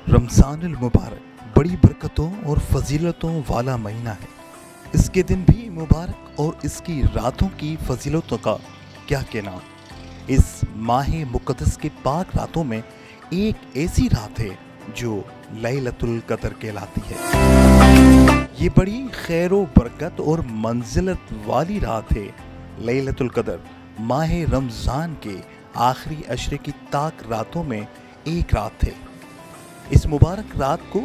رمضان المبارک بڑی برکتوں اور فضیلتوں والا مہینہ ہے۔ اس کے دن بھی مبارک اور اس کی راتوں کی فضیلتوں کا کیا کہنا۔ اس ماہ مقدس کے پاک راتوں میں ایک ایسی رات ہے جو لیلۃ القدر کہلاتی ہے۔ یہ بڑی خیر و برکت اور منزلت والی رات ہے۔ لیلۃ القدر ماہ رمضان کے آخری عشرے کی تاک راتوں میں ایک رات ہے۔ اس مبارک رات کو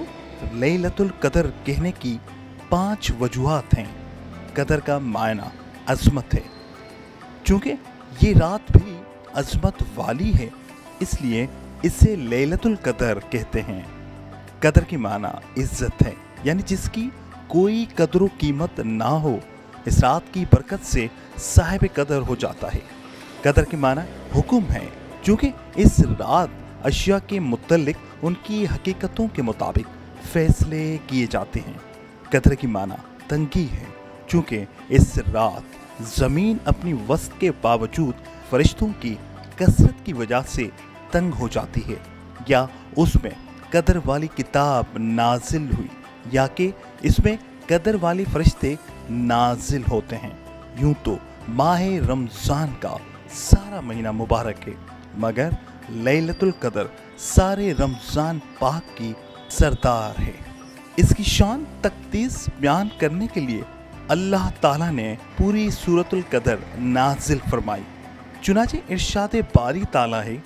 لیلۃ القدر کہنے کی 5 وجوہات ہیں۔ قدر کا معنی عظمت ہے۔ چونکہ یہ رات بھی عظمت والی ہے اس لیے اسے لیلۃ القدر کہتے ہیں۔ قدر کی معنی عزت ہے، یعنی جس کی کوئی قدر و قیمت نہ ہو، اس رات کی برکت سے صاحب قدر ہو جاتا ہے۔ قدر کی معنی حکم ہے، چونکہ اس رات اشیاء کے متعلق ان کی حقیقتوں کے مطابق فیصلے کیے جاتے ہیں۔ قدر کی معنی تنگی ہے، چونکہ اس رات زمین اپنی وسعت کے باوجود فرشتوں کی کثرت کی وجہ سے تنگ ہو جاتی ہے، یا اس میں قدر والی کتاب نازل ہوئی، یا کہ اس میں قدر والے فرشتے نازل ہوتے ہیں۔ یوں تو ماہ رمضان کا سارا مہینہ مبارک ہے، مگر لیلۃ القدر سارے رمضان پاک کی سردار ہے۔ اس کی شان تقدیس بیان کرنے کے لیے اللہ تعالیٰ نے پوری سورۃ القدر نازل فرمائی۔ چنانچہ ارشاد باری تعالیٰ ہے،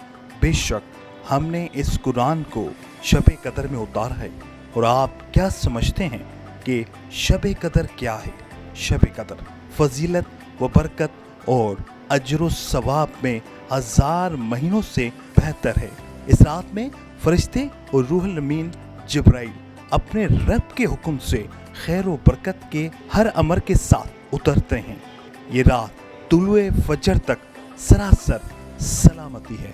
بے شک ہم نے اس قرآن کو شب قدر میں اتارا ہے، اور آپ کیا سمجھتے ہیں کہ شب قدر کیا ہے؟ شب قدر فضیلت و برکت اور اجر و ثواب میں 1000 مہینوں سے بہتر ہے۔ اس رات میں فرشتے اور روح الامین جبرائیل اپنے رب کے حکم سے خیر و برکت کے ہر امر کے ساتھ اترتے ہیں۔ یہ رات طلوع فجر تک سراسر سلامتی ہے۔